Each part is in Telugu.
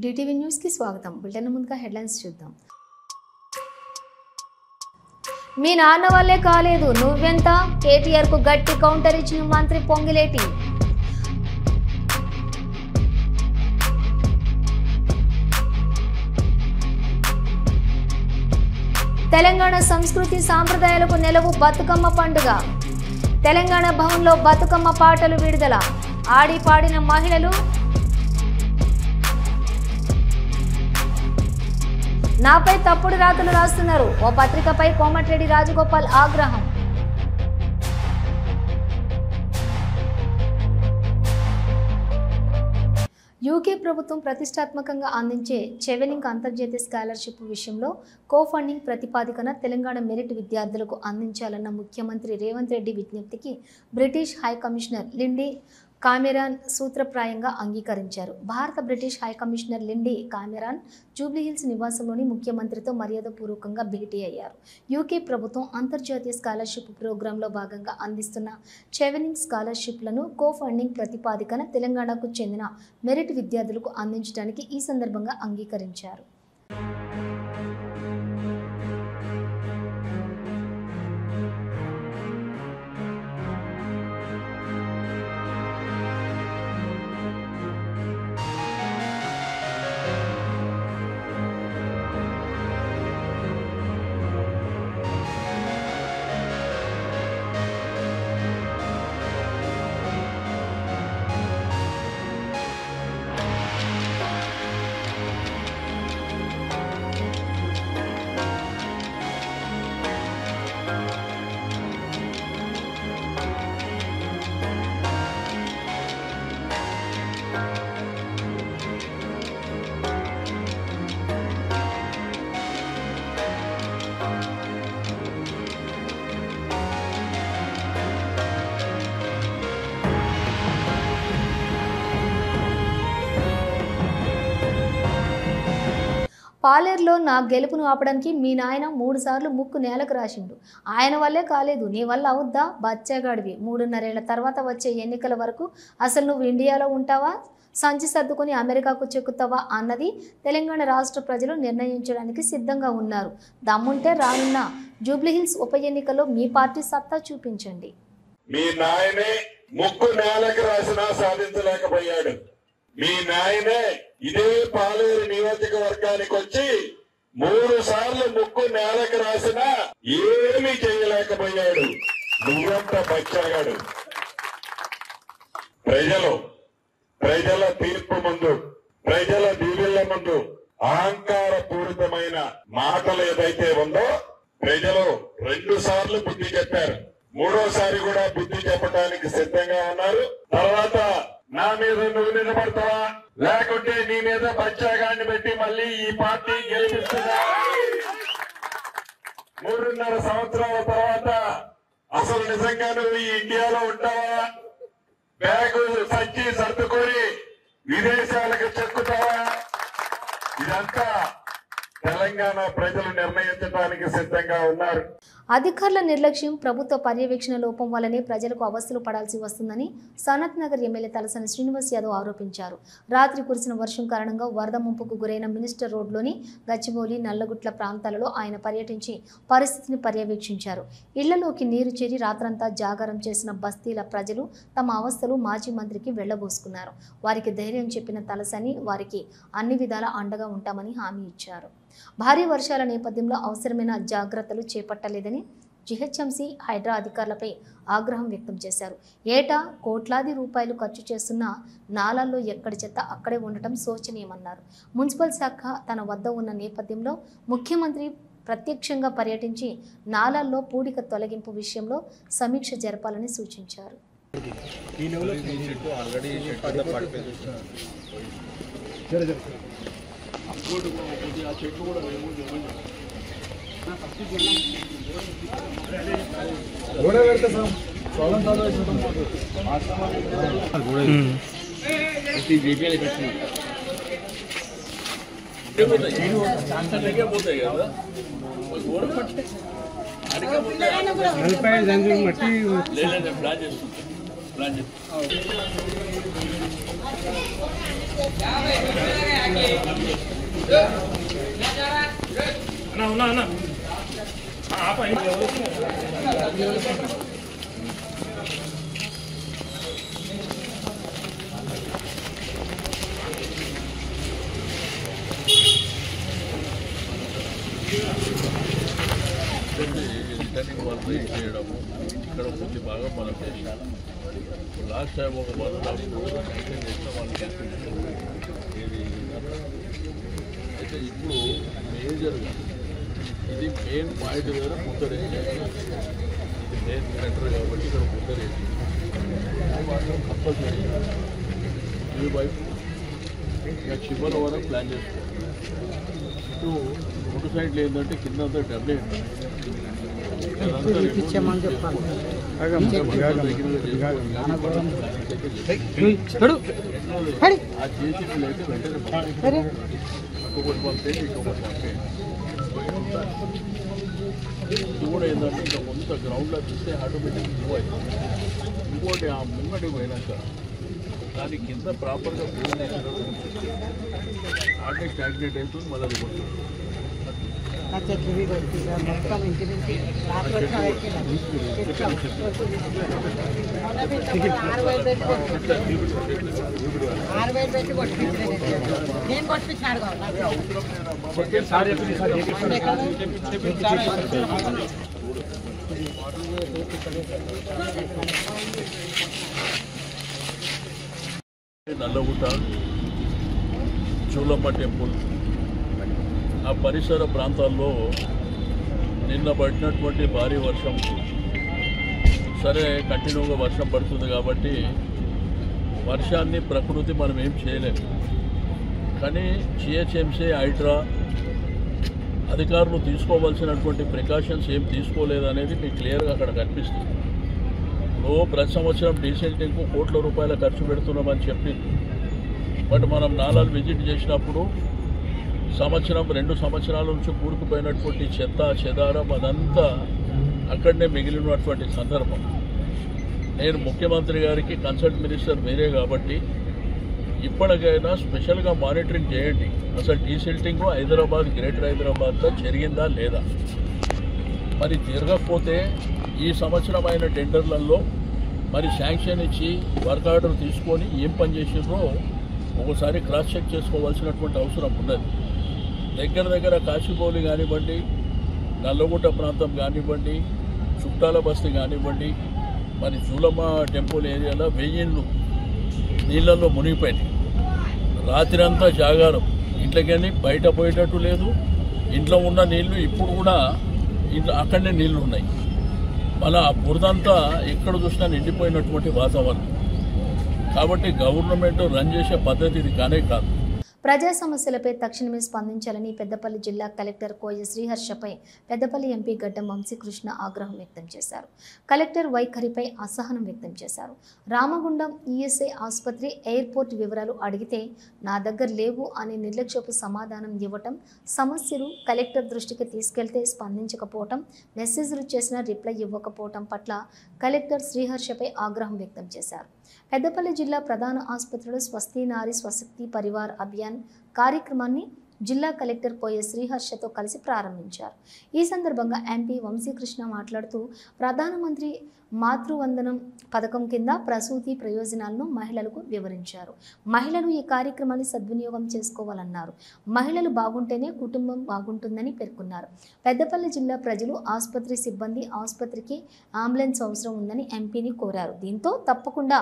డిటివి న్యూస్ కి స్వాగతం. బులెటిన్ ముందుగా హెడ్లైన్స్ చూద్దాం. మీ నాన్న వల్లే కాలేదు నువ్వెంత, కేటీఆర్ కు గట్టి కౌంటర్ ఇచ్చిన మంత్రి పొంగిలేటి. తెలంగాణ సంస్కృతి సాంప్రదాయాలకు నెలవు బతుకమ్మ పండుగ. తెలంగాణ భవన్లో బతుకమ్మ పాటలు విడుదల. ఆడి పాడిన మహిళలు. నాపై తప్పుడు రాతలు రాస్తున్నారు, ఓ పత్రికపై కోమటిరెడ్డి రాజగోపాల్ ఆగ్రహం. యూకే ప్రభుత్వం ప్రతిష్టాత్మకంగా అందించే చెవెనింగ్ అంతర్జాతీయ స్కాలర్షిప్ విషయంలో కోఫండింగ్ ప్రతిపాదికన తెలంగాణ మెరిట్ విద్యార్థులకు అందించాలన్న ముఖ్యమంత్రి Revanth Reddy విజ్ఞప్తికి British high commissioner Lindy Cameron సూత్రప్రాయంగా అంగీకరించారు. భారత British high commissioner Lindy Cameron Jubilee Hills నివాసంలోని ముఖ్యమంత్రితో మర్యాదపూర్వకంగా భేటీ అయ్యారు. యూకే ప్రభుత్వం అంతర్జాతీయ స్కాలర్షిప్ ప్రోగ్రాంలో భాగంగా అందిస్తున్న చెవెనింగ్ స్కాలర్షిప్లను కోఫండింగ్ ప్రతిపాదికన తెలంగాణకు చెందిన మెరిట్ విద్యార్థులకు అందించడానికి ఈ సందర్భంగా అంగీకరించారు. పాలేరులో నా గెలుపును ఆపడానికి మీ నాయన 3 సార్లు ముక్కు నేలకు రాసిండు. ఆయన వల్లే కాలేదు, నీ వల్ల అవుద్దా? బచ్చాగాడివి. 3.5 ఏళ్ల తర్వాత వచ్చే ఎన్నికల వరకు అసలు నువ్వు ఇండియాలో ఉంటావా, సంచి సర్దుకొని అమెరికాకు చెక్కుతావా అన్నది తెలంగాణ రాష్ట్ర ప్రజలు నిర్ణయించడానికి సిద్ధంగా ఉన్నారు. దమ్ముంటే రానున్న జూబ్లీహిల్స్ ఉప ఎన్నికల్లో మీ పార్టీ సత్తా చూపించండి. మీ నాయనే ముక్కు నేలకు రాసినా సాధించలేకపోయాడు. మీ నాయనే ఇదే పాలేరు నియోజకవర్గానికి వచ్చి 3 సార్లు ముక్కు నేలకు రాసినా ఏమీ చేయలేకపోయాడు. నువ్వంతా బచ్చాగాడు. ప్రజల తీర్పు ముందు, ప్రజల దీవెళ్ల ముందు అహంకార పూరితమైన మాటలు ఏదైతే ఉందో ప్రజలు 2 సార్లు బుద్ధి చెప్పారు. 3వసారి కూడా బుద్ధి చెప్పడానికి సిద్ధంగా ఉన్నారు. తర్వాత నా మీద నువ్వు నిలబడతావా, లేకుంటే నీ మీద బచ్చాగాన్ని పెట్టి మళ్ళీ ఈ పార్టీ గెలిపిస్తుందా? 3.5 సంవత్సరాల తర్వాత అసలు నిజంగా నువ్వు ఈ ఇండియాలో ఉంటావా, బ్యాగు సంచి సర్దుకొని విదేశాలకు చెక్కుతావా? ఇదంతా తెలంగాణ ప్రజలు నిర్ణయించడానికి సిద్ధంగా ఉన్నారు. అధికారుల నిర్లక్ష్యం, ప్రభుత్వ పర్యవేక్షణ లోపం వల్లనే ప్రజలకు అవస్థలు పడాల్సి వస్తుందని సనత్ నగర్ ఎమ్మెల్యే తలసాని శ్రీనివాస్ యాదవ్ ఆరోపించారు. రాత్రి కురిసిన వర్షం కారణంగా వరద ముంపుకు గురైన మినిస్టర్ రోడ్లోని గచ్చిబౌలి, నల్లగుట్ల ప్రాంతాలలో ఆయన పర్యటించి పరిస్థితిని పర్యవేక్షించారు. ఇళ్లలోకి నీరు చేరి రాత్రంతా జాగారం చేసిన బస్తీల ప్రజలు తమ అవస్థలు మాజీ మంత్రికి వెళ్లబోసుకున్నారు. వారికి ధైర్యం చెప్పిన తలసాని వారికి అన్ని విధాల అండగా ఉంటామని హామీ ఇచ్చారు. భారీ వర్షాల నేపథ్యంలో అవసరమైన జాగ్రత్తలు చేపట్టలేదని జిహెచ్ఎంసీ హైడ్రా అధికారులపై ఆగ్రహం వ్యక్తం చేశారు. ఏటా కోట్లాది రూపాయలు ఖర్చు చేస్తున్న నాలాల్లో ఎక్కడి చెత్త అక్కడే ఉండటం శోచనీయమన్నారు. మున్సిపల్ శాఖ తన వద్ద ఉన్న నేపథ్యంలో ముఖ్యమంత్రి ప్రత్యక్షంగా పర్యటించి నాలాల్లో పూడిక తొలగింపు విషయంలో సమీక్ష జరపాలని సూచించారు. రిటర్నింగ్ వాళ్ళు రీచ్ చేయడము ఇక్కడ కొద్ది బాగా మనం చేసాం. లాస్ట్ టైం ఒక 1.5 crore మెయింటైన్ చేసిన వాళ్ళకి ఇది అయితే ఇప్పుడు మేజర్గా ఇది మెయిన్ పాయింట్ దగ్గర ముద్దరేసి ఇది మెయిన్ సెంటర్ కాబట్టి ఇక్కడ ముద్దరేసి మాత్రం కంపల్సరీ ఈ వైపు ఇక చివరి వరకు ప్లాన్ చేసుకోవాలి. ఇటు 2 సైడ్లు ఏంటంటే కింద అంతా డబ్బే ఆ చేసి అయితే వెంటనే ఇంకొకటి పంపేయండి ఇంకొకటి పంపేయండి. ఇది కూడా ఏంటంటే ఇంకా కొంత గ్రౌండ్లో చూస్తే ఆటోమేటిక్ మూవ్ అవుతుంది. ఇంకోటి ఆ ముంగడి పోయినాక దాని కింద ప్రాపర్గా పూజ ఆటే స్టాగ్నేట్ అవుతుంది. మళ్ళీ అది కొడుతుంది. నల్లగుట్ట చూలమ్మ టెంపుల్ ఆ పరిసర ప్రాంతాల్లో నిన్న పడినటువంటి భారీ వర్షం, సరే కంటిన్యూగా వర్షం పడుతుంది కాబట్టి వర్షాన్ని ప్రకృతి మనం ఏం చేయలేము. కానీ జిహెచ్ఎంసీ హైడ్రా అధికారులు తీసుకోవాల్సినటువంటి ప్రికాషన్స్ ఏం తీసుకోలేదనేది మీకు క్లియర్గా అక్కడ కనిపిస్తుంది. ప్రతి సంవత్సరం డీసెంటింగ్కు కోట్ల రూపాయల ఖర్చు పెడుతున్నామని చెప్పింది. బట్ మనం నాలాలు విజిట్ చేసినప్పుడు సంవత్సరం 2 సంవత్సరాల నుంచి కూరుకుపోయినటువంటి చెత్త చెదారం అదంతా అక్కడనే మిగిలినటువంటి సందర్భం. నేను ముఖ్యమంత్రి గారికి కన్సల్ట్ మినిస్టర్ మీరే కాబట్టి ఇప్పటికైనా స్పెషల్గా మానిటరింగ్ చేయండి. అసలు డీసిల్టింగ్ హైదరాబాద్ గ్రేటర్ హైదరాబాద్లో జరిగిందా లేదా, మరి జరగకపోతే ఈ సంవత్సరం అయిన టెండర్లలో మరి శాంక్షన్ ఇచ్చి వర్క్ ఆర్డర్ తీసుకొని ఏం పని చేసిండ్రో ఒకసారి క్రాస్ చెక్ చేసుకోవాల్సినటువంటి అవసరం ఉన్నది. దగ్గర కాశీబౌలి కానివ్వండి, నల్లగుట్ట ప్రాంతం కానివ్వండి, చుట్టాల బస్తీ కానివ్వండి, మరి చూలమ్మ టెంపుల్ ఏరియాలో 1000 ఇళ్ళు నీళ్ళల్లో మునిగిపోయినాయి. రాత్రి అంతా జాగారం, ఇంట్లోకి బయట పోయేటట్టు లేదు. ఇంట్లో ఉన్న నీళ్లు ఇప్పుడు కూడా ఇంట్లో అక్కడనే నీళ్లు ఉన్నాయి. మళ్ళీ ఆ బురదంతా ఎక్కడ చూసినా నిండిపోయినటువంటి వాతావరణం. కాబట్టి గవర్నమెంట్ రన్ చేసే పద్ధతి ఇది కానే కాదు. ప్రజా సమస్యలపై తక్షణమే స్పందించాలని పెద్దపల్లి జిల్లా కలెక్టర్ కోయ శ్రీహర్షపై పెద్దపల్లి ఎంపీ గడ్డం వంశీకృష్ణ ఆగ్రహం వ్యక్తం చేశారు. కలెక్టర్ వైఖరిపై అసహనం వ్యక్తం చేశారు. రామగుండం ఈఎస్ఐ ఆసుపత్రి ఎయిర్పోర్ట్ వివరాలు అడిగితే నా దగ్గర లేవు అని నిర్లక్ష్యపు సమాధానం ఇవ్వటం, సమస్యలు కలెక్టర్ దృష్టికి తీసుకెళ్తే స్పందించకపోవటం, మెసేజ్లు చేసిన రిప్లై ఇవ్వకపోవటం పట్ల కలెక్టర్ శ్రీహర్షపై ఆగ్రహం వ్యక్తం చేశారు. పెద్దపల్లి జిల్లా ప్రధాన ఆసుపత్రిలో స్వస్తి నారి స్వశక్తి పరివార్ అభియాన్ కార్యక్రమాన్ని జిల్లా కలెక్టర్ కోయ శ్రీహర్షతో కలిసి ప్రారంభించారు. ఈ సందర్భంగా ఎంపీ వంశీకృష్ణ మాట్లాడుతూ ప్రధానమంత్రి మాతృవందనం పథకం కింద ప్రసూతి ప్రయోజనాలను మహిళలకు వివరించారు. మహిళలు ఈ కార్యక్రమాన్ని సద్వినియోగం చేసుకోవాలన్నారు. మహిళలు బాగుంటేనే కుటుంబం బాగుంటుందని పేర్కొన్నారు. పెద్దపల్లి జిల్లా ప్రజలు, ఆసుపత్రి సిబ్బంది ఆసుపత్రికి అంబులెన్స్ అవసరం ఉందని ఎంపీని కోరారు. దీంతో తప్పకుండా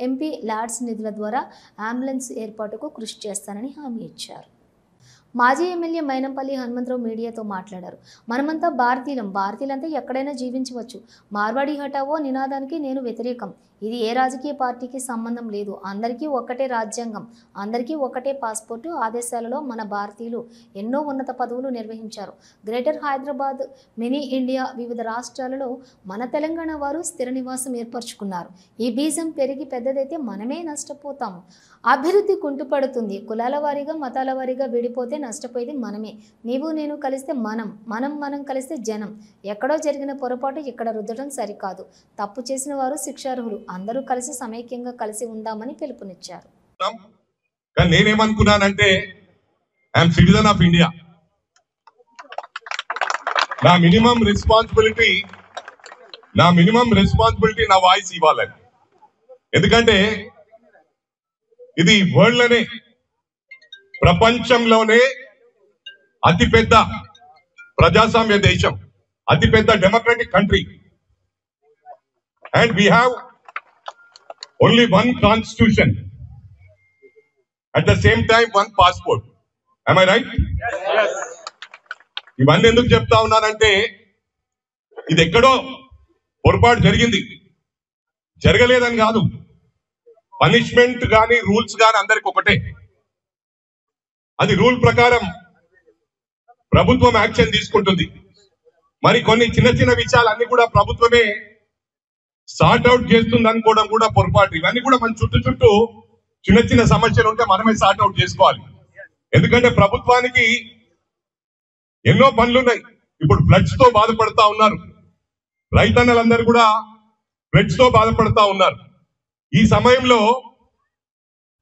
ఎంపీ ల్యాడ్స్ నిధుల ద్వారా అంబులెన్స్ ఏర్పాటుకు కృషి చేస్తానని హామీ ఇచ్చారు. మాజీ ఎమ్మెల్యే మైనంపల్లి హనుమంతరావు మీడియాతో మాట్లాడారు. మనమంతా భారతీయులంతా ఎక్కడైనా జీవించవచ్చు. మార్వాడి హటావో నినాదానికి నేను వ్యతిరేకం. ఇది ఏ రాజకీయ పార్టీకి సంబంధం లేదు. అందరికీ ఒక్కటే రాజ్యాంగం, అందరికీ ఒక్కటే పాస్పోర్టు. ఆదేశాలలో మన భారతీయులు ఎన్నో ఉన్నత పదవులు నిర్వహించారు. గ్రేటర్ హైదరాబాద్, మినీ ఇండియా, వివిధ రాష్ట్రాలలో మన తెలంగాణ వారు స్థిర నివాసం ఏర్పరచుకున్నారు. ఈ బీజం పెరిగి పెద్దదైతే మనమే నష్టపోతాము. అభివృద్ధి కుంటుపడుతుంది. కులాల వారీగా, మతాల వారీగా విడిపోతే నష్టపోయేది మనమే. నీవు నేను కలిస్తే మనం కలిస్తే జనం. ఎక్కడో జరిగిన పొరపాటు ఇక్కడ రుద్దడం సరికాదు. తప్పు చేసిన వారు శిక్షార్హులు. అందరూ కలిసి సమైక్యంగా కలిసి ఉందామని పిలుపునిచ్చారు. కానీ నేనేమనుకున్నానంటే ఐఎమ్ సిటిజన్ ఆఫ్ ఇండియా. నా మినిమం రెస్పాన్సిబిలిటీ నా వాయిస్ ఇవ్వాలని. ఎందుకంటే ఇది వరల్డ్ లోనే, ప్రపంచంలోనే అతిపెద్ద ప్రజాస్వామ్య దేశం, అతిపెద్ద democratic country. And we have only one constitution, at the same time one passport. am I right? ఇవన్నీ ఎందుకు చెప్తా ఉన్నానంటే ఇది ఎక్కడో పొరపాటు జరిగింది, జరగలేదని కాదు. పనిష్మెంట్ కానీ రూల్స్ కానీ అందరికి ఒకటే. అది రూల్ ప్రకారం ప్రభుత్వం యాక్షన్ తీసుకుంటుంది. మరి కొన్ని చిన్న చిన్న విషయాలన్నీ కూడా ప్రభుత్వమే సార్ట్ అవుట్ చేస్తుంది అనుకోవడం కూడా పొరపాటు. ఇవన్నీ కూడా మన చుట్టూ చిన్న చిన్న సమస్యలు ఉంటే మనమే సార్ట్ అవుట్ చేసుకోవాలి. ఎందుకంటే ప్రభుత్వానికి ఎన్నో పనులున్నాయి. ఇప్పుడు ఫ్లడ్స్ తో బాధపడతా ఉన్నారు, రైతన్నలందరూ కూడా ఫ్లడ్స్ తో బాధపడతా ఉన్నారు. ఈ సమయంలో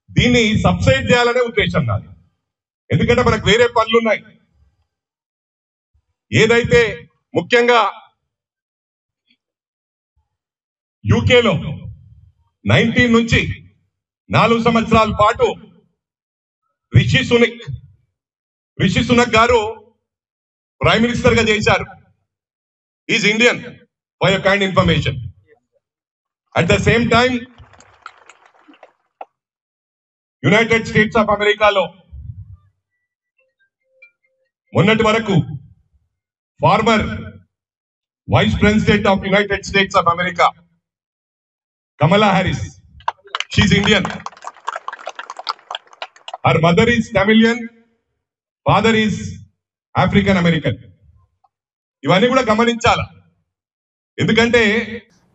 దీన్ని సబ్సైడ్ చేయాలనే ఉద్దేశం నాది. ఎందుకంటే మనకు వేరే పనులున్నాయి. ఏదైతే ముఖ్యంగా యూకేలో 19 నుంచి 4 సంవత్సరాల పాటు రిషి సునక్ గారు ప్రైమ్ మినిస్టర్ గా చేశారు. Is Indian, for your kind information. At the same time United States of అమెరికాలో మొన్నటి వరకు former vice president of United States of America Kamala Harris, she's Indian. Her mother is Tamilian, father is African American. ఇవన్నీ కూడా గమనించాలా. ఎందుకంటే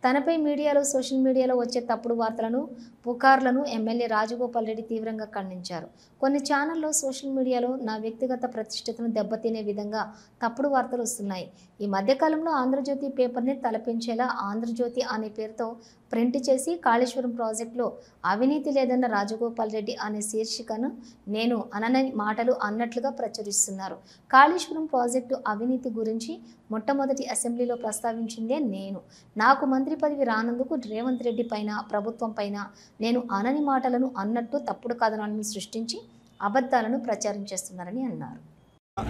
తనపై మీడియాలో, సోషల్ మీడియాలో వచ్చే తప్పుడు వార్తలను, పుకార్లను ఎమ్మెల్యే రాజగోపాల్ రెడ్డి తీవ్రంగా ఖండించారు. కొన్ని ఛానల్లో, సోషల్ మీడియాలో నా వ్యక్తిగత ప్రతిష్టతను దెబ్బతినే విధంగా తప్పుడు వార్తలు వస్తున్నాయి. ఈ మధ్యకాలంలో ఆంధ్రజ్యోతి పేపర్ని తలపించేలా ఆంధ్రజ్యోతి అనే పేరుతో ప్రింట్ చేసి కాళేశ్వరం ప్రాజెక్టులో అవినీతి లేదన్న రాజగోపాల్ రెడ్డి అనే శీర్షికను నేను అనని మాటలు అన్నట్లుగా ప్రచురిస్తున్నారు. కాళేశ్వరం ప్రాజెక్టు అవినీతి గురించి మొట్టమొదటి అసెంబ్లీలో ప్రస్తావించిందే నేను. నాకు మంత్రి పదవి రానందుకు రేవంత్ రెడ్డి పైన, ప్రభుత్వం పైన నేను అనని మాటలను అన్నట్టు తప్పుడు కథనాలను సృష్టించి అబద్ధాలను ప్రచారం చేస్తున్నారని అన్నారు.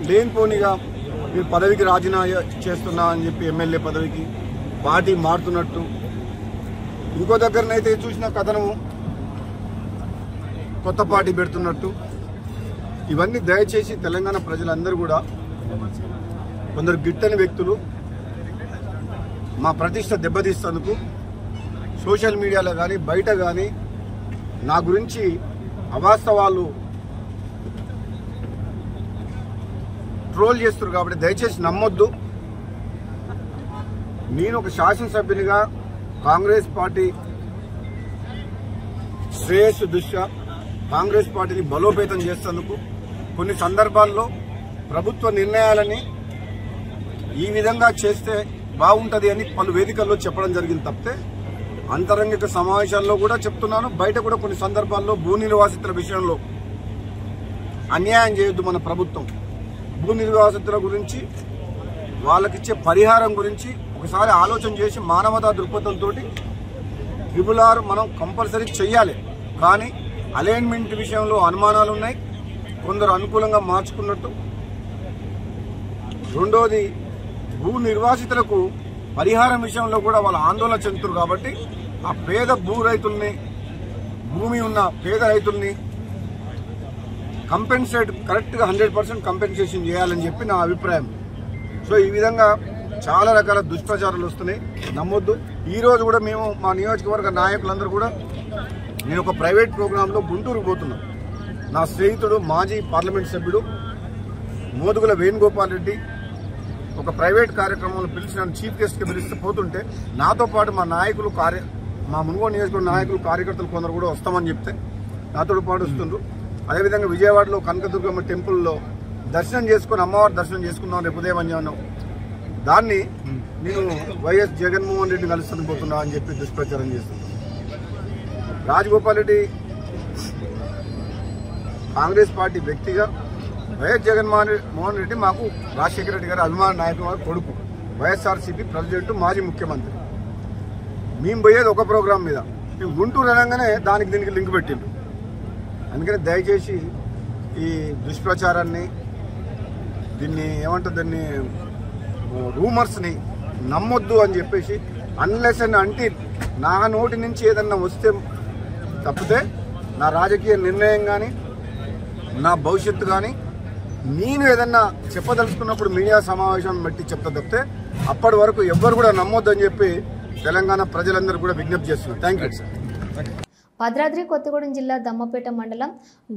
లేనిపోనిగా మీరు పదవికి రాజీనామా చేస్తున్నా అని చెప్పి ఎమ్మెల్యే పదవికి పార్టీ మారుతున్నట్టు, ఇంకో దగ్గరనైతే చూసిన కథనము కొత్త పార్టీ పెడుతున్నట్టు, ఇవన్నీ దయచేసి తెలంగాణ ప్రజలందరూ కూడా, కొందరు గిట్టని వ్యక్తులు మా ప్రతిష్ట దెబ్బతీస్తేందుకు సోషల్ మీడియాలో కానీ బయట కానీ నా గురించి అవాస్తవాలు ట్రోల్ చేస్తారు. కాబట్టి దయచేసి నమ్మొద్దు. నేను ఒక శాసనసభ్యునిగా కాంగ్రెస్ పార్టీ శ్రేయస్సు దృష్ట్యా కాంగ్రెస్ పార్టీని బలోపేతం చేసేందుకు కొన్ని సందర్భాల్లో ప్రభుత్వ నిర్ణయాలని ఈ విధంగా చేస్తే బాగుంటది అని పలు వేదికల్లో చెప్పడం జరిగింది తప్పితే అంతరంగిక సమావేశాల్లో కూడా చెప్తున్నాను. బయట కూడా కొన్ని సందర్భాల్లో భూ నిర్వాసితుల విషయంలో అన్యాయం చేయొద్దు. మన ప్రభుత్వం భూ నిర్వాసితుల గురించి, వాళ్ళకిచ్చే పరిహారం గురించి ఒకసారి ఆలోచన చేసి మానవతా దృక్పథంతో RRR మనం కంపల్సరీ చెయ్యాలి. కానీ అలైన్మెంట్ విషయంలో అనుమానాలు ఉన్నాయి, కొందరు అనుకూలంగా మార్చుకున్నట్టు. రెండోది, భూ నిర్వాసితులకు పరిహారం విషయంలో కూడా వాళ్ళ ఆందోళన చెందుతారు. కాబట్టి ఆ పేద భూ రైతుల్ని, భూమి ఉన్న పేద రైతుల్ని కంపెన్సేట్ కరెక్ట్గా 100% కంపెన్సేషన్ చేయాలని చెప్పి నా అభిప్రాయం. సో ఈ విధంగా చాలా రకాల దుష్ప్రచారాలు వస్తున్నాయి, నమ్మొద్దు. ఈ రోజు కూడా మేము మా నియోజకవర్గ నాయకులందరూ కూడా, నేను ఒక ప్రైవేట్ ప్రోగ్రాంలో గుంటూరు పోతున్నాం. నా స్నేహితుడు మాజీ పార్లమెంట్ సభ్యుడు మోదుగుల వేణుగోపాల్ రెడ్డి ఒక ప్రైవేట్ కార్యక్రమంలో పిలిచిన చీఫ్ గెస్ట్గా పిలిస్తే పోతుంటే నాతో పాటు మా నాయకులు, మా మునుగోడు నియోజకవర్గ నాయకులు, కార్యకర్తలు కొందరు కూడా వస్తామని చెప్తే నాతో పాటు వస్తుండ్రు. అదేవిధంగా విజయవాడలో కనకదుర్గమ్మ టెంపుల్లో దర్శనం చేసుకుని, అమ్మవారి దర్శనం చేసుకున్నాం రేపు ఉదయం అని. దాన్ని నేను వైఎస్ జగన్మోహన్ రెడ్డి కలుసుకుని పోతున్నా అని చెప్పి దుష్ప్రచారం చేస్తున్నాను. రాజగోపాల్ రెడ్డి కాంగ్రెస్ పార్టీ వ్యక్తిగా వైఎస్ జగన్మోహన్ రెడ్డి మాకు రాజశేఖర రెడ్డి గారి అభిమాన నాయకుడు వారి కొడుకు, వైఎస్ఆర్సీపీ ప్రెసిడెంట్, మాజీ ముఖ్యమంత్రి. మేము పోయేది ఒక ప్రోగ్రాం మీద, మేము గుంటూరు అనగానే దానికి దీనికి లింక్ పెట్టిండ్రు. అందుకని దయచేసి ఈ దుష్ప్రచారాన్ని, దీన్ని ఏమంటారు, దాన్ని రూమర్స్ని నమ్మొద్దు అని చెప్పేసి, అన్లెస్ అండ్ అంటిల్ నా నోటి నుంచి ఏదన్నా వస్తే తప్పితే నా రాజకీయ నిర్ణయం కానీ నా భవిష్యత్తు కానీ నేను ఏదన్నా చెప్పదలుచుకున్నప్పుడు మీడియా సమావేశం బట్టి చెప్తా తప్పితే అప్పటి వరకు ఎవ్వరు కూడా నమ్మొద్దు అని చెప్పి తెలంగాణ ప్రజలందరూ కూడా విజ్ఞప్తి చేస్తున్నారు. Thank you sir. Bhadradri Kothagudem జిల్లా దమ్మపేట మండలం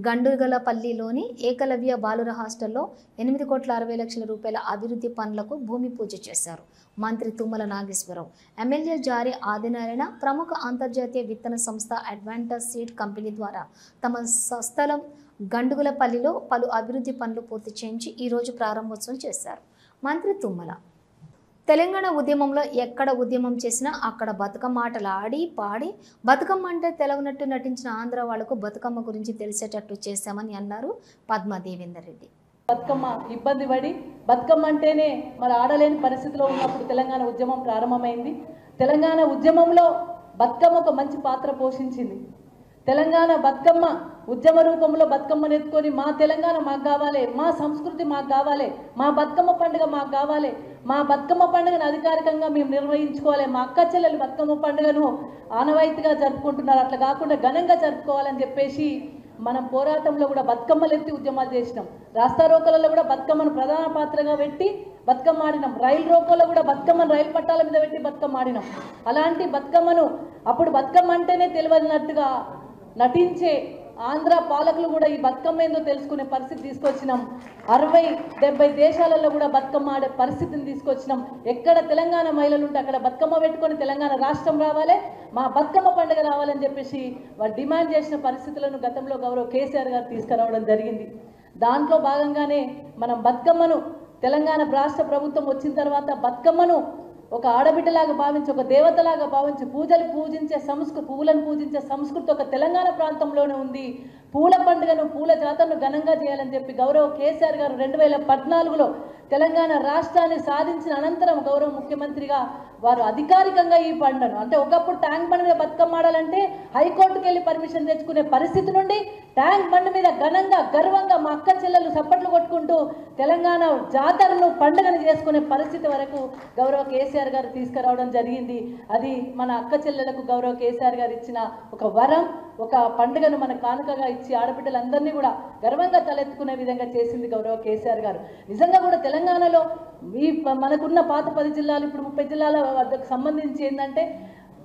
గండుగలపల్లిలోని ఏకలవ్య బాలుర హాస్టల్లో 8,60,00,000 రూపాయల అభివృద్ధి పనులకు భూమి పూజ చేశారు మంత్రి తుమ్మల నాగేశ్వరరావు. ఎమ్మెల్యే జారీ ఆదినారాయణ ప్రముఖ అంతర్జాతీయ విత్తన సంస్థ అడ్వాంటస్ సీడ్ కంపెనీ ద్వారా తమ స్వస్థలం గండుగలపల్లిలో పలు అభివృద్ధి పనులు పూర్తి చేయించి ఈరోజు ప్రారంభోత్సవం చేశారు మంత్రి తుమ్మల. తెలంగాణ ఉద్యమంలో ఎక్కడ ఉద్యమం చేసినా అక్కడ బతుకమ్మ ఆటలు ఆడి పాడి బతుకమ్మ అంటే తెలవనట్టు నటించిన ఆంధ్ర వాళ్లకు బతుకమ్మ గురించి తెలిసేటట్టు చేశామని అన్నారు పద్మా దేవేందర్ రెడ్డి. బతుకమ్మ ఇబ్బంది పడి బతుకమ్మ అంటేనే మరి ఆడలేని పరిస్థితిలో ఉన్నప్పుడు తెలంగాణ ఉద్యమం ప్రారంభమైంది. తెలంగాణ ఉద్యమంలో బతుకమ్మ ఒక మంచి పాత్ర పోషించింది. తెలంగాణ బతుకమ్మ ఉద్యమ రూపంలో బతుకమ్మను ఎత్తుకొని మా తెలంగాణ మాకు కావాలి, మా సంస్కృతి మాకు కావాలి, మా బతుకమ్మ పండుగ మాకు కావాలి, మా బతుకమ్మ పండుగను అధికారికంగా మేము నిర్వహించుకోవాలి, మా అక్క చెల్లెలు బతుకమ్మ పండుగను ఆనవాయితీగా జరుపుకుంటున్నారు, అట్లా కాకుండా ఘనంగా జరుపుకోవాలని చెప్పేసి మనం పోరాటంలో కూడా బతుకమ్మలు ఎత్తి ఉద్యమాలు చేసినాం. రాస్తా రోకోలలో కూడా బతుకమ్మను ప్రధాన పాత్రగా పెట్టి బతుకమ్మ ఆడినాం. రైలు రోకోలో కూడా బతుకమ్మను రైలు పట్టాల మీద పెట్టి బతుకమ్మ ఆడినాం. అలాంటి బతుకమ్మను అప్పుడు బతుకమ్మ అంటేనే తెలియనట్టుగా నటించే ఆంధ్ర పాలకులు కూడా ఈ బతుకమ్మ ఏందో తెలుసుకునే పరిస్థితి తీసుకొచ్చినాం. 60-70 దేశాలలో కూడా బతుకమ్మ ఆడే పరిస్థితిని తీసుకొచ్చినాం. ఎక్కడ తెలంగాణ మహిళలు ఉంటే అక్కడ బతుకమ్మ పెట్టుకొని తెలంగాణ రాష్ట్రం రావాలి, మా బతుకమ్మ పండుగ రావాలని చెప్పేసి వాళ్ళు డిమాండ్ చేసిన పరిస్థితులను గతంలో గౌరవ కేసీఆర్ గారు తీసుకురావడం జరిగింది. దాంట్లో భాగంగానే మనం బతుకమ్మను తెలంగాణ రాష్ట్ర ప్రభుత్వం వచ్చిన తర్వాత బతుకమ్మను ఒక ఆడబిడ్డలాగా భావించి, ఒక దేవతలాగా భావించి పూజలు పూజించే సంస్కృతి, పువ్వులను పూజించే సంస్కృతి ఒక తెలంగాణ ప్రాంతంలోనే ఉంది. పూల పండుగను, పూల జాతరను ఘనంగా చేయాలని చెప్పి గౌరవ కేసీఆర్ గారు 2014లో తెలంగాణ రాష్ట్రాన్ని సాధించిన అనంతరం గౌరవ ముఖ్యమంత్రిగా వారు అధికారికంగా ఈ పండుగను, అంటే ఒకప్పుడు ట్యాంక్ బండ్ మీద బతుకమ్మ ఆడాలంటే హైకోర్టుకు వెళ్ళి పర్మిషన్ తెచ్చుకునే పరిస్థితి నుండి ట్యాంక్ బండ్ మీద ఘనంగా గర్వంగా మా అక్క చెల్లెలు చప్పట్లు కొట్టుకుంటూ తెలంగాణ జాతరను పండుగను చేసుకునే పరిస్థితి వరకు గౌరవ కేసీఆర్ గారు తీసుకురావడం జరిగింది. అది మన అక్క చెల్లెలకు గౌరవ కేసీఆర్ గారు ఇచ్చిన ఒక వరం, ఒక పండుగను మన కానుకగా ఇచ్చి ఆడబిడ్డలందరినీ కూడా గర్వంగా తలెత్తుకునే విధంగా చేసింది గౌరవ కేసీఆర్ గారు. నిజంగా కూడా తెలంగాణలో ఈ మనకున్న పాత 10 జిల్లాలు ఇప్పుడు 30 జిల్లాల వద్దకు సంబంధించి ఏంటంటే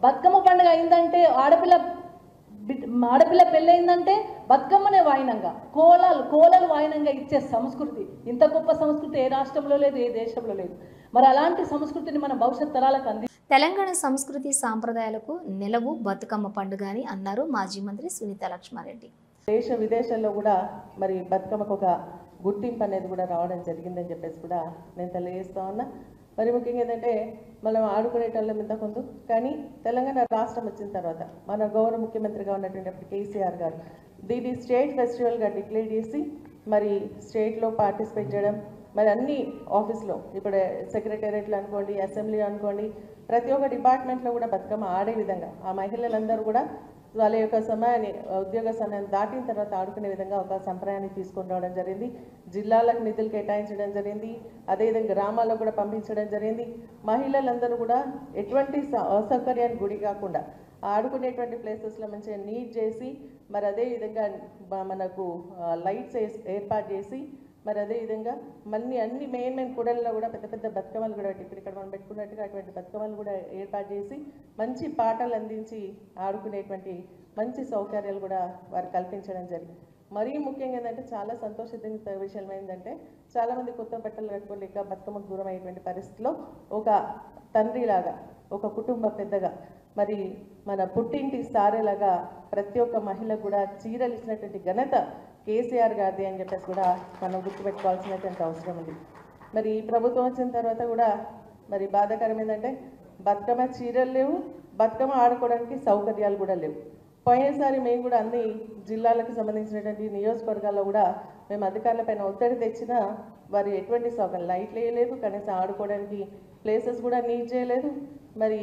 బతుకమ్మ పండుగ అయిందంటే ఆడపిల్ల పెళ్ళయిందంటే బతుకమ్మనే వాయినంగా, కోలలు వాయినంగా ఇచ్చే సంస్కృతి, ఇంత గొప్ప సంస్కృతి ఏ రాష్ట్రంలో లేదు, ఏ దేశంలో లేదు. మరి అలాంటి సంస్కృతిని మన భవిష్యత్ తరాలకు అంది. తెలంగాణ సంస్కృతి సాంప్రదాయాలకు నిలవు బతుకమ్మ పండుగ అని అన్నారు మాజీ మంత్రి సునీత లక్ష్మారెడ్డి. దేశ విదేశాల్లో కూడా మరి బతుకమ్మకు ఒక గుర్తింపు అనేది కూడా రావడం జరిగిందని చెప్పేసి కూడా నేను తెలియజేస్తా ఉన్నా. మరి ముఖ్యంగా ఏంటంటే మనం ఆడుకునేటోళ్ళ మీద కొంత, కానీ తెలంగాణ రాష్ట్రం వచ్చిన తర్వాత మన గౌరవ ముఖ్యమంత్రిగా ఉన్నటువంటి కేసీఆర్ గారు దీన్ని స్టేట్ ఫెస్టివల్గా డిక్లేర్ చేసి మరి స్టేట్లో పార్టిసిపేట్ చేయడం, మరి అన్ని ఆఫీస్లో ఇప్పుడు సెక్రటేరియట్లు అనుకోండి, అసెంబ్లీ అనుకోండి, ప్రతి ఒక్క డిపార్ట్మెంట్లో కూడా బతుకమ్మ ఆడే విధంగా ఆ మహిళలందరూ కూడా వాళ్ళ యొక్క సమయాన్ని, ఉద్యోగ సమయాన్ని దాటిన తర్వాత ఆడుకునే విధంగా ఒక సంప్రదాయాన్ని తీసుకొని రావడం జరిగింది. జిల్లాలకు నిధులు కేటాయించడం జరిగింది, అదేవిధంగా గ్రామాల్లో కూడా పంపించడం జరిగింది. మహిళలందరూ కూడా ఎటువంటి అసౌకర్యానికి గురి కాకుండా ఆడుకునేటువంటి ప్లేసెస్లో మంచిగా నీట్ చేసి, మరి అదేవిధంగా మనకు లైట్స్ ఏర్పాటు చేసి, మరి అదేవిధంగా మళ్ళీ అన్ని మెయిన్ కూడల్లో కూడా పెద్ద పెద్ద బతుకమ్మలు కూడా ఇక్కడ మనం పెట్టుకున్నట్టుగా అటువంటి బతుకమ్మలు కూడా ఏర్పాటు చేసి మంచి పాటలు అందించి ఆడుకునేటువంటి మంచి సౌకర్యాలు కూడా వారు కల్పించడం జరిగింది. మరీ ముఖ్యంగా ఏంటంటే చాలా సంతోషించిన విషయం ఏంటంటే చాలామంది కొత్త బట్టలు కట్టుకోలేక బతుకమ్మకు దూరం అయ్యేటువంటి పరిస్థితిలో ఒక తండ్రిలాగా, ఒక కుటుంబ పెద్దగా, మరి మన పుట్టింటి సారేలాగా ప్రతి ఒక్క మహిళ కూడా చీరలు ఇచ్చినటువంటి ఘనత కేసీఆర్ గారిది అని చెప్పేసి కూడా మనం గుర్తుపెట్టుకోవాల్సినటువంటి అవసరం ఉంది. మరి ఈ ప్రభుత్వం వచ్చిన తర్వాత కూడా మరి బాధాకరం ఏంటంటే బతుకమ్మ చీరలు లేవు, బతుకమ్మ ఆడుకోవడానికి సౌకర్యాలు కూడా లేవు. పోయినసారి మేము కూడా అన్ని జిల్లాలకు సంబంధించినటువంటి నియోజకవర్గాల్లో కూడా మేము అధికారులపైన ఒత్తిడి తెచ్చినా వారు ఎటువంటి సౌకర్యం లైట్లు వేయలేదు, కనీసం ఆడుకోవడానికి ప్లేసెస్ కూడా నీట్ చేయలేదు, మరి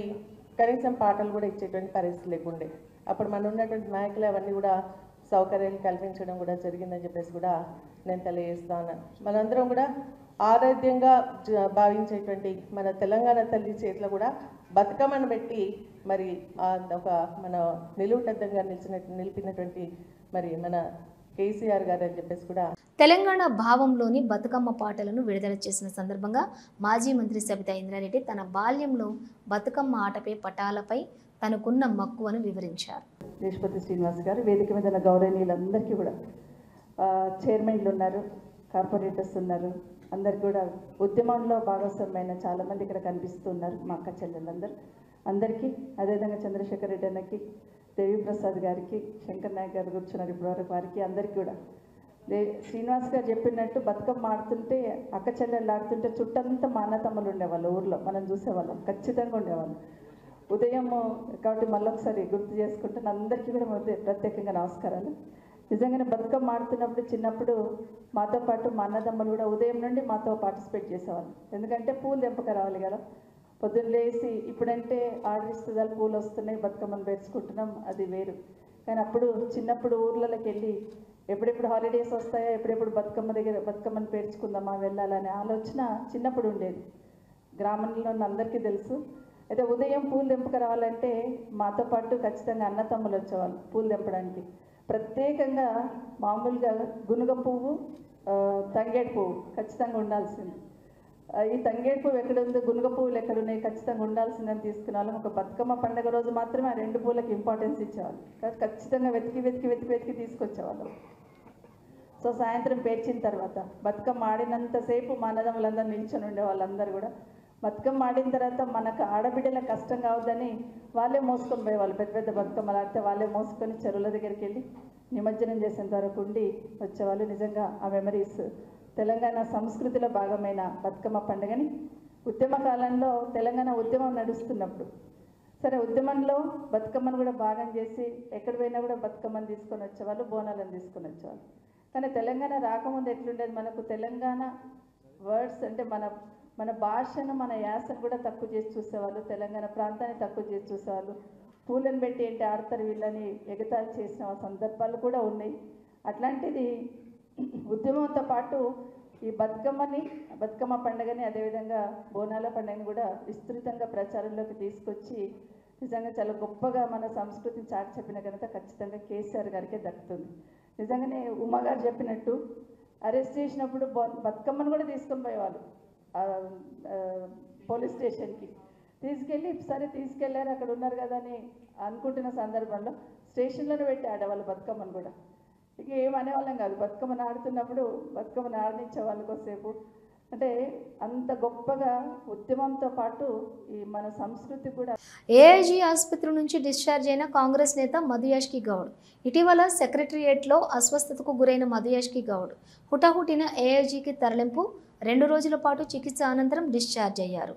కనీసం పాటలు కూడా ఇచ్చేటువంటి పరిస్థితి లేకుండే. అప్పుడు మన ఉన్నటువంటి నాయకులు అవన్నీ కూడా సౌకర్యాలు కల్పించడం కూడా జరిగిందని చెప్పేసి కూడా నేను తెలియజేస్తాను. మనందరం కూడా ఆరోగ్యంగా భావించేటువంటి మన తెలంగాణ తల్లి చేతిలో కూడా బతుకమ్మను పెట్టి మరి ఒక మన నిలువుటద్దంగా నిలిపినటువంటి మరి మన కేసీఆర్ గారు అని చెప్పేసి కూడా తెలంగాణ భావంలోని బతుకమ్మ పాటలను విడుదల చేసిన సందర్భంగా మాజీ మంత్రి సబితా ఇంద్రారెడ్డి తన బాల్యంలో బతుకమ్మ ఆటపై పటాలపై తనకున్న మక్కువను వివరించారు. దేశపతి శ్రీనివాస్ గారు వేదిక మీద ఉన్న గౌరవనీయులందరికీ కూడా చైర్మన్లు ఉన్నారు, కార్పొరేటర్స్ ఉన్నారు, అందరికి కూడా ఉద్యమంలో భాగస్వామ్యమైన చాలామంది ఇక్కడ కనిపిస్తున్నారు. మా అక్క చెల్లెళ్ళందరూ అందరికీ, అదేవిధంగా చంద్రశేఖర్ రెడ్డి అన్నకి, దేవిప్రసాద్ గారికి, శంకర్ నాయక్ గారు కూర్చున్నారు ఇప్పటివరకు, వారికి అందరికీ కూడా శ్రీనివాస్ గారు చెప్పినట్టు బతుకమ్మ ఆడుతుంటే అక్క చెల్లెళ్ళు ఆడుతుంటే చుట్టంతా మా అన్నతమ్ములు ఉండేవాళ్ళు, ఊర్లో మనం చూసేవాళ్ళం, ఖచ్చితంగా ఉండేవాళ్ళం. ఉదయం కాబట్టి మళ్ళొకసారి గుర్తు చేసుకుంటే అందరికీ కూడా ప్రత్యేకంగా నమస్కారాలు. నిజంగానే బతుకమ్మ ఆడుతున్నప్పుడు చిన్నప్పుడు మాతో పాటు మా అన్నదమ్మలు కూడా ఉదయం నుండి మాతో పార్టిసిపేట్ చేసేవాళ్ళు. ఎందుకంటే పూలు తెంపక రావాలి కదా, పొద్దున్న లేసి ఇప్పుడంటే ఆర్డర్ ఇస్తుందా పూలు వస్తున్నాయి బతుకమ్మను పేర్చుకుంటున్నాం, అది వేరు. కానీ అప్పుడు చిన్నప్పుడు ఊర్లలోకి వెళ్ళి ఎప్పుడెప్పుడు హాలిడేస్ వస్తాయో, ఎప్పుడెప్పుడు బతుకమ్మను పేర్చుకుందామా వెళ్ళాలనే ఆలోచన చిన్నప్పుడు ఉండేది. గ్రామంలో ఉన్న అందరికీ తెలుసు. అయితే ఉదయం పూలు తెంపక రావాలంటే మాతో పాటు ఖచ్చితంగా అన్నతమ్ములు వచ్చేవాళ్ళు పూలు తెంపడానికి. ప్రత్యేకంగా మామూలుగా గునుగ పువ్వు, తంగేడు పువ్వు ఖచ్చితంగా ఉండాల్సింది. ఈ తంగేడు పువ్వు ఎక్కడుంది, గునుగ పువ్వులు ఎక్కడున్నాయి, ఖచ్చితంగా ఉండాల్సిందని తీసుకునే వాళ్ళం. ఒక బతుకమ్మ పండుగ రోజు మాత్రమే ఆ 2 పూలకి ఇంపార్టెన్స్ ఇచ్చేవాళ్ళు. ఖచ్చితంగా వెతికి తీసుకొచ్చేవాళ్ళం. సో సాయంత్రం పేర్చిన తర్వాత బతుకమ్మ ఆడినంతసేపు మా అన్నదమ్ములందరూ నిల్చొని ఉండే వాళ్ళందరూ కూడా బతుకమ్మ ఆడిన తర్వాత మనకు ఆడబిడ్డల కష్టం కావద్దని వాళ్ళే మోసుకొని పోయేవాళ్ళు. పెద్ద పెద్ద బతుకమ్మలు ఆడితే వాళ్ళే మోసుకొని చెరువుల దగ్గరికి వెళ్ళి నిమజ్జనం చేసేంత వరకు ఉండి వచ్చేవాళ్ళు. నిజంగా ఆ మెమరీస్ తెలంగాణ సంస్కృతిలో భాగమైన బతుకమ్మ పండుగని ఉద్యమ కాలంలో తెలంగాణ ఉద్యమం నడుస్తున్నప్పుడు సరే ఉద్యమంలో బతుకమ్మను కూడా భాగం చేసి ఎక్కడ పోయినా కూడా బతుకమ్మను తీసుకొని వచ్చేవాళ్ళు, బోనాలను తీసుకొని వచ్చేవాళ్ళు. కానీ తెలంగాణ రాకముందు ఎట్లుండేది, మనకు తెలంగాణ వర్డ్స్ అంటే మన భాషను మన యాసను కూడా తక్కువ చేసి చూసేవాళ్ళు, తెలంగాణ ప్రాంతాన్ని తక్కువ చేసి చూసేవాళ్ళు. పూలను పెట్టి ఏంటి ఆడతారు వీళ్ళని ఎగతాళి చేసిన సందర్భాలు కూడా ఉన్నాయి. అట్లాంటిది ఉద్యమంతో పాటు ఈ బతుకమ్మ పండుగని అదేవిధంగా బోనాల పండుగని కూడా విస్తృతంగా ప్రచారంలోకి తీసుకొచ్చి నిజంగా చాలా గొప్పగా మన సంస్కృతిని చాటి చెప్పిన ఘనత ఖచ్చితంగా కేసీఆర్ గారికే దక్కుతుంది. నిజంగానే ఉమా గారు చెప్పినట్టు అరెస్ట్ చేసినప్పుడు బతుకమ్మను కూడా తీసుకొని పోయేవాళ్ళు పోలీస్ స్టేషన్కి తీసుకెళ్ళి, సరే తీసుకెళ్లారు అక్కడ ఉన్నారు కదా అని అనుకుంటున్న సందర్భంలో స్టేషన్లోనే పెట్టి ఆడేవాళ్ళు బతుకమ్మను కూడా. ఇక ఏమనేవాళ్ళం కాదు, బతుకమ్మను ఆడుతున్నప్పుడు బతుకమ్మను ఆడనిచ్చే వాళ్ళకోసేపు. అంటే అంత గొప్పగా ఉద్యమంతో పాటు ఈ మన సంస్కృతి కూడా. ఏఐజీ ఆసుపత్రి నుంచి డిశ్చార్జ్ అయిన కాంగ్రెస్ నేత మధుయాష్కి గౌడ్ ఇటీవల సెక్రటరియేట్లో అస్వస్థతకు గురైన మధుయాష్కి గౌడ్ హుటాహుటిన ఏఐజీకి తరలింపు, 2 రోజుల పాటు చికిత్స అనంతరం డిశ్చార్జ్ అయ్యారు.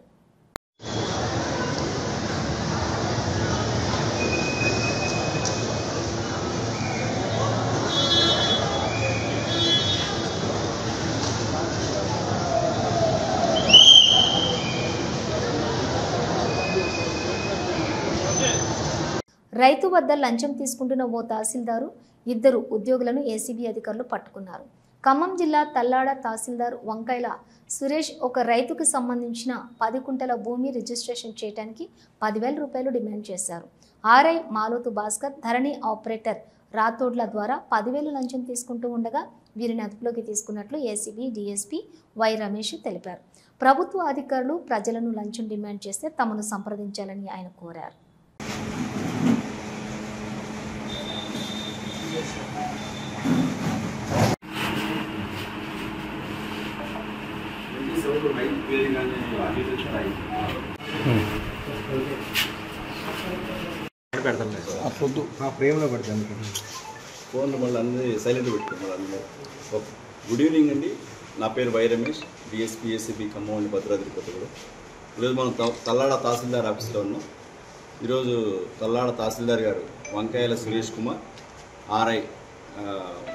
రైతు వద్ద లంచం తీసుకుంటున్న ఓ తహసీల్దారు, 2 ఉద్యోగులను ఏసీబీ అధికారులు పట్టుకున్నారు. ఖమ్మం జిల్లా తల్లాడ తహసీల్దార్ వంకాయల సురేష్ ఒక రైతుకు సంబంధించిన 10 కుంటల భూమి రిజిస్ట్రేషన్ చేయడానికి 10,000 రూపాయలు డిమాండ్ చేశారు. ఆర్ఐ మాలోతు భాస్కర్, ధరణి ఆపరేటర్ రాథోడ్ల ద్వారా 10,000 లంచం తీసుకుంటూ ఉండగా వీరిని అదుపులోకి తీసుకున్నట్లు ఏసీబీ డీఎస్పీ వై రమేష్ తెలిపారు. ప్రభుత్వ అధికారులు ప్రజలను లంచం డిమాండ్ చేస్తే తమను సంప్రదించాలని ఆయన కోరారు. ప్రేమలో పడతాను ఫోన్లు మళ్ళీ అన్నీ సైలెంట్ పెట్టుకున్నారు అందరూ. గుడ్ ఈవినింగ్ అండి, నా పేరు Y Ramesh, DSP ACB Khammam అండి, భద్రాద్రి కొత్తగూడెం. ఈరోజు మనం తల్లాడ తహసీల్దార్ ఆఫీస్లో ఉన్నాం. ఈరోజు తల్లాడ తహసీల్దార్ గారు వంకాయల సురేష్ కుమార్, ఆర్ఐ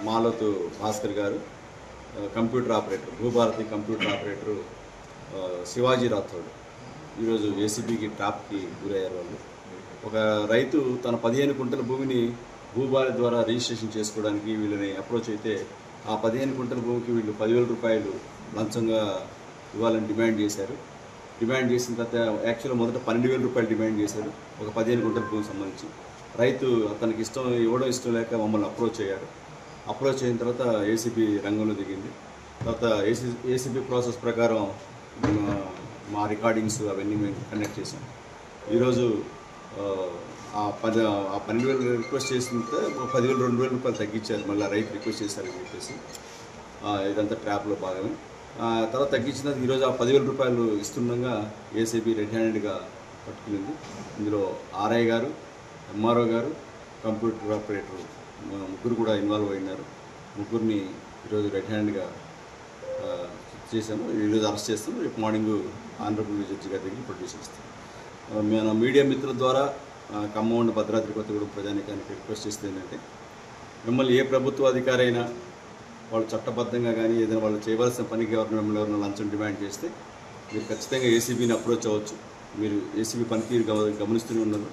మాలోతు భాస్కర్ గారు, computer operator Bhubharati computer operator Shivaji Rathod ఈరోజు ఏసీబీకి ట్రాప్కి గురయ్యారు. వాళ్ళు ఒక రైతు తన 15 కుంటల భూమిని భూభారతి ద్వారా రిజిస్ట్రేషన్ చేసుకోవడానికి వీళ్ళని అప్రోచ్ అయితే ఆ 15 కుంటల భూమికి వీళ్ళు 10,000 రూపాయలు లంచంగా ఇవ్వాలని డిమాండ్ చేశారు. డిమాండ్ చేసిన తర్వాత యాక్చువల్గా మొదట 12,000 రూపాయలు డిమాండ్ చేశారు ఒక 15 కుంటల భూమికి సంబంధించి. రైతు అతనికి ఇవ్వడం ఇష్టం లేక మమ్మల్ని అప్రోచ్ అయ్యారు. అప్రోచ్ అయిన తర్వాత ఏసీబీ రంగంలో దిగింది. తర్వాత ఏసీబీ ప్రాసెస్ ప్రకారం మా రికార్డింగ్స్ అవన్నీ మేము కండక్ట్ చేసాం. ఈరోజు ఆ 12,000 రిక్వెస్ట్ చేసిన 10,000 2,000 రూపాయలు తగ్గించారు. మళ్ళీ రైతు రిక్వెస్ట్ చేశారని చెప్పేసి ఇదంతా ట్రాప్లో భాగమే. తర్వాత తగ్గించిన ఈరోజు ఆ 10,000 రూపాయలు ఇస్తుండగా ఏసీబీ రెడ్ హ్యాండెడ్గా పట్టుకునింది. ఇందులో ఆర్ఐ గారు, ఎంఆర్ఓ గారు, కంప్యూటర్ ఆపరేటర్ ముగ్గురు కూడా ఇన్వాల్వ్ అయినారు. ముగ్గురిని ఈరోజు రెడ్ హ్యాండ్గా చేశాము. ఈరోజు అరెస్ట్ చేస్తాము. రేపు మార్నింగ్ ఆనరబుల్ జడ్జి గారి దగ్గర ప్రొడ్యూస్ చేస్తాం. మన మీడియా మిత్రుల ద్వారా ఖమ్మం భద్రాద్రి కొత్తగూడెం ప్రజానీకానికి రిక్వెస్ట్ చేస్తే ఏంటంటే, మిమ్మల్ని ఏ ప్రభుత్వ అధికారి అయినా వాళ్ళు చట్టబద్ధంగా కానీ ఏదైనా వాళ్ళు చేయవలసిన పనికి మిమ్మల్ని ఎవరైనా లంచం డిమాండ్ చేస్తే మీరు ఖచ్చితంగా ఏసీబీని అప్రోచ్ అవ్వచ్చు. మీరు ఏసీబీ పనితీరు గమనిస్తూనే ఉన్నారు.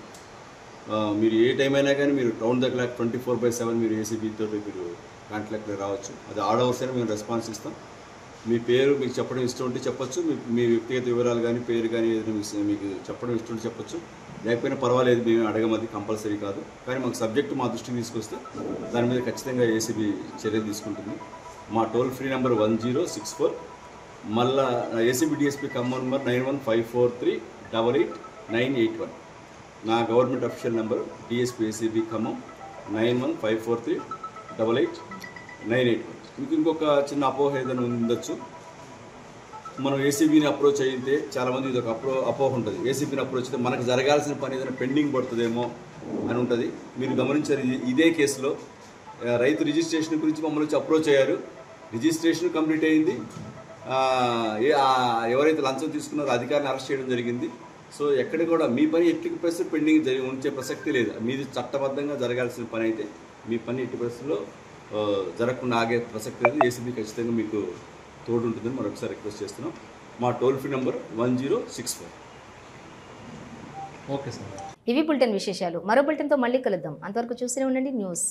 మీరు ఏ టైం అయినా కానీ మీరు రౌండ్ ద క్లాక్ 24/7 మీరు ఏసీబీతో మీరు కాంటాక్ట్లో రావచ్చు. అది ఆడ్ అవర్స్ అయినా మేము రెస్పాన్స్ ఇస్తాం. మీ పేరు మీకు చెప్పడం ఇష్టం ఉంటే చెప్పొచ్చు. మీ వ్యక్తిగత వివరాలు కానీ పేరు కానీ ఏదైనా మీకు చెప్పడం ఇష్టం ఉంటే చెప్పొచ్చు. లేకపోయినా పర్వాలేదు, మేము అడగమది కంపల్సరీ కాదు. కానీ మాకు సబ్జెక్టు మా దృష్టికి తీసుకొస్తే దాని మీద ఖచ్చితంగా ఏసీబీ చర్య తీసుకుంటుంది. మా టోల్ ఫ్రీ నెంబర్ 1064, మళ్ళా ఏసీబీ డిఎస్పీ ఖమ్మం నెంబర్ 9154388981. నా government official number DSP ACB Khammam 9154388981. ఇంకొక చిన్న అపోహ ఏదైనా ఉండొచ్చు. మనం ఏసీబీని అప్రోచ్ అయితే చాలామంది ఇది ఒక అపోహ ఉంటుంది. ఏసీబీని అప్రోచ్ అయితే మనకు జరగాల్సిన పని ఏదైనా పెండింగ్ పడుతుందేమో అని ఉంటుంది. మీరు గమనించారు, ఇదే కేసులో రైతు రిజిస్ట్రేషన్ గురించి మమ్మల్ని వచ్చి అప్రోచ్ అయ్యారు. రిజిస్ట్రేషన్ కంప్లీట్ అయింది. ఎవరైతే లంచం తీసుకున్నారో అధికారిని అరెస్ట్ చేయడం జరిగింది. సో ఎక్కడ కూడా మీ పని ఎట్టి పరిస్థితులు పెండింగ్ ఉంచే ప్రసక్తి లేదు. మీది చట్టబద్ధంగా జరగాల్సిన పని అయితే మీ పని ఎట్టి పరిస్థితుల్లో జరగకుండా ఆగే ప్రసక్తి లేదు. ఏసీబీ ఖచ్చితంగా మీకు తోడు ఉంటుందని మరొకసారి రిక్వెస్ట్ చేస్తున్నాం. మా toll free number 1064. Okay sir. ఇవి బులెటిన్ విశేషాలు. మరో బులెటిన్తో మళ్ళీ కలుద్దాం. అంతవరకు చూస్తూనే ఉండండి న్యూస్.